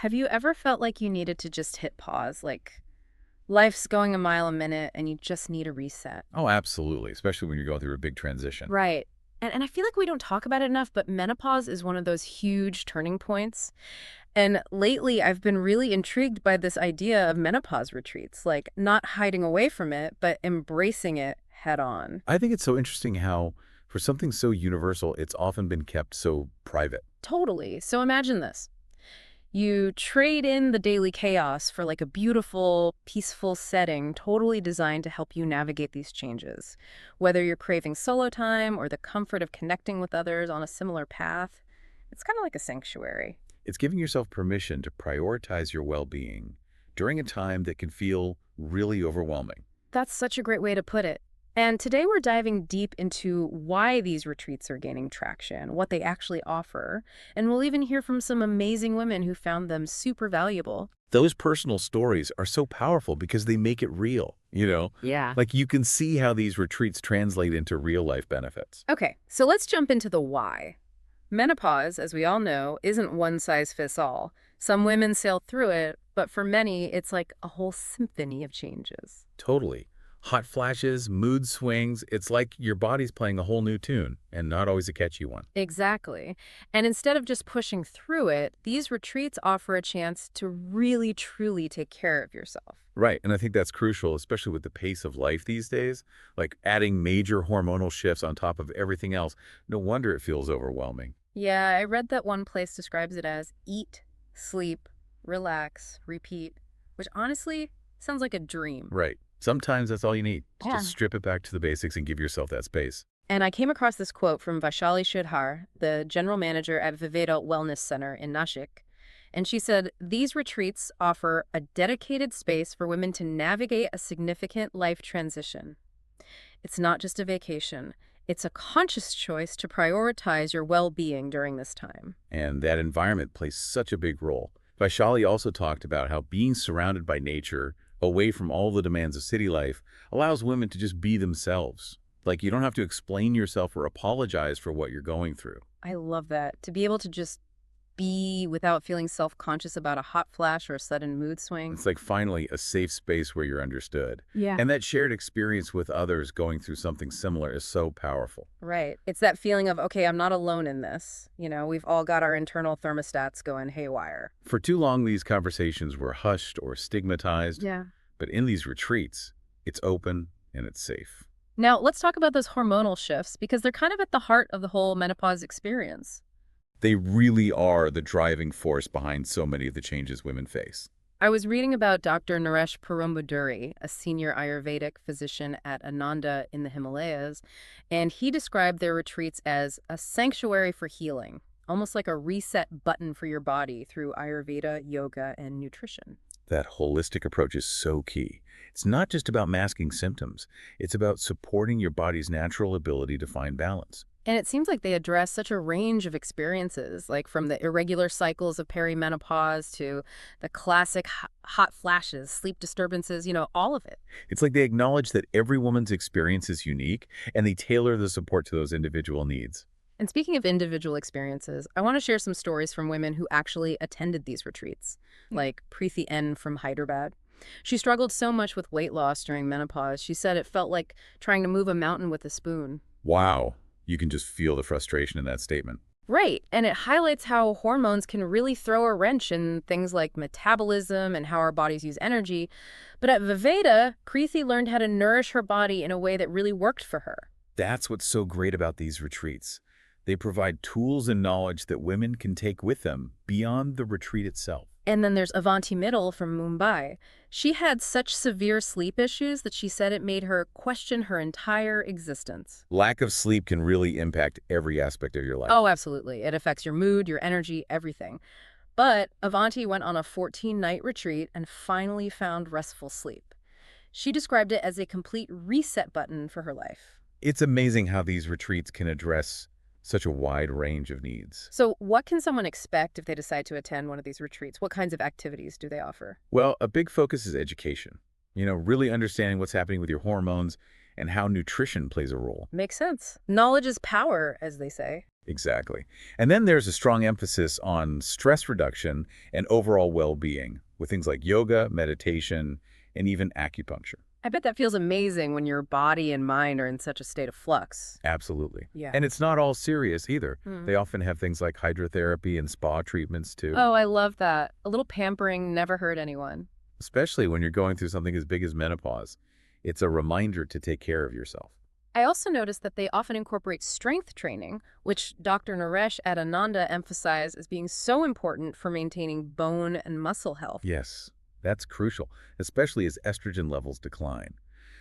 Have you ever felt like you needed to just hit pause? Like life's going a mile a minute and you just need a reset? Oh, absolutely, especially when you're going through a big transition. Right. And I feel like we don't talk about it enough, but menopause is one of those huge turning points. And lately, I've been really intrigued by this idea of menopause retreats, like not hiding away from it, but embracing it head on. I think it's so interesting how, for something so universal, it's often been kept so private. Totally. So imagine this. You trade in the daily chaos for like a beautiful, peaceful setting totally designed to help you navigate these changes. Whether you're craving solo time or the comfort of connecting with others on a similar path, it's kind of like a sanctuary. It's giving yourself permission to prioritize your well-being during a time that can feel really overwhelming. That's such a great way to put it. And today we're diving deep into why these retreats are gaining traction, what they actually offer, and we'll even hear from some amazing women who found them super valuable. Those personal stories are so powerful because they make it real, Yeah. Like you can see how these retreats translate into real-life benefits. Okay, so let's jump into the why. Menopause, as we all know, isn't one size fits all. Some women sail through it, but for many, it's like a whole symphony of changes. Totally. Hot flashes, mood swings, it's like your body's playing a whole new tune, and not always a catchy one. Exactly. And instead of just pushing through it, these retreats offer a chance to really, truly take care of yourself. Right, and I think that's crucial, especially with the pace of life these days, like adding major hormonal shifts on top of everything else. No wonder it feels overwhelming. Yeah, I read that one place describes it as eat, sleep, relax, repeat, which honestly sounds like a dream. Right. Sometimes that's all you need, to Yeah. just strip it back to the basics and give yourself that space. And I came across this quote from Vaishali Shudhar, the general manager at Viveda Wellness Center in Nashik. And she said, these retreats offer a dedicated space for women to navigate a significant life transition. It's not just a vacation. It's a conscious choice to prioritize your well-being during this time. And that environment plays such a big role. Vaishali also talked about how being surrounded by nature, away from all the demands of city life, allows women to just be themselves. Like you don't have to explain yourself or apologize for what you're going through. I love that. To be able to just be without feeling self-conscious about a hot flash or a sudden mood swing. It's like finally a safe space where you're understood. Yeah. And that shared experience with others going through something similar is so powerful. Right. It's that feeling of, okay, I'm not alone in this. You know, we've all got our internal thermostats going haywire. For too long, these conversations were hushed or stigmatized, Yeah. but in these retreats, it's open and it's safe. Now, let's talk about those hormonal shifts because they're kind of at the heart of the whole menopause experience. They really are the driving force behind so many of the changes women face. I was reading about Dr. Naresh Perumbuduri, a senior Ayurvedic physician at Ananda in the Himalayas, and he described their retreats as a sanctuary for healing, almost like a reset button for your body through Ayurveda, yoga, and nutrition. That holistic approach is so key. It's not just about masking symptoms. It's about supporting your body's natural ability to find balance. And it seems like they address such a range of experiences, like from the irregular cycles of perimenopause to the classic hot flashes, sleep disturbances, all of it. It's like they acknowledge that every woman's experience is unique, and they tailor the support to those individual needs. And speaking of individual experiences, I want to share some stories from women who actually attended these retreats, like Preeti N from Hyderabad. She struggled so much with weight loss during menopause. She said it felt like trying to move a mountain with a spoon. Wow. You can just feel the frustration in that statement. Right, and it highlights how hormones can really throw a wrench in things like metabolism and how our bodies use energy. But at Viveda, Preeti learned how to nourish her body in a way that really worked for her. That's what's so great about these retreats. They provide tools and knowledge that women can take with them beyond the retreat itself. And then there's Avanti Middle from Mumbai. She had such severe sleep issues that she said it made her question her entire existence. Lack of sleep can really impact every aspect of your life. Oh, absolutely. It affects your mood, your energy, everything. But Avanti went on a 14-night retreat and finally found restful sleep. She described it as a complete reset button for her life. It's amazing how these retreats can address such a wide range of needs. So what can someone expect if they decide to attend one of these retreats? What kinds of activities do they offer? Well, a big focus is education. Really understanding what's happening with your hormones and how nutrition plays a role. Makes sense. Knowledge is power, as they say. Exactly. And then there's a strong emphasis on stress reduction and overall well-being with things like yoga, meditation, and even acupuncture. I bet that feels amazing when your body and mind are in such a state of flux. Absolutely. Yeah. And it's not all serious either. Hmm. They often have things like hydrotherapy and spa treatments too, Oh, I love that. A little pampering never hurt anyone. especially when you're going through something as big as menopause. It's a reminder to take care of yourself. I also noticed that they often incorporate strength training, which Dr. Naresh Adananda emphasized as being so important for maintaining bone and muscle health. Yes, that's crucial, especially as estrogen levels decline.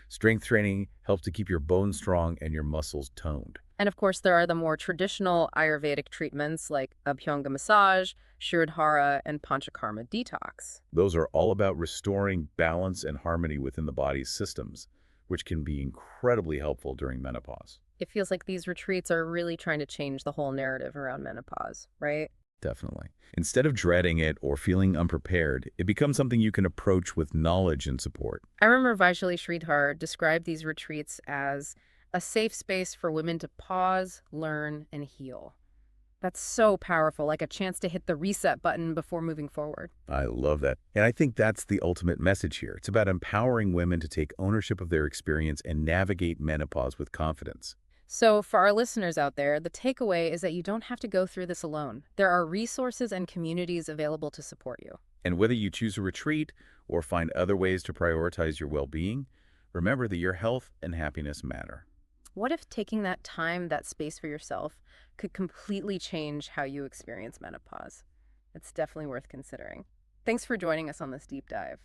Strength training helps to keep your bones strong and your muscles toned. And of course, there are the more traditional Ayurvedic treatments like Abhyanga massage, Shirodhara, and Panchakarma detox. Those are all about restoring balance and harmony within the body's systems, which can be incredibly helpful during menopause. It feels like these retreats are really trying to change the whole narrative around menopause, right? Definitely. Instead of dreading it or feeling unprepared, it becomes something you can approach with knowledge and support. I remember Vaishali Sridhar described these retreats as a safe space for women to pause, learn, and heal. That's so powerful, like a chance to hit the reset button before moving forward. I love that. And I think that's the ultimate message here. It's about empowering women to take ownership of their experience and navigate menopause with confidence. So, for our listeners out there, the takeaway is that you don't have to go through this alone. There are resources and communities available to support you. And whether you choose a retreat or find other ways to prioritize your well-being, remember that your health and happiness matter. What if taking that time, that space for yourself, could completely change how you experience menopause? It's definitely worth considering. Thanks for joining us on this deep dive.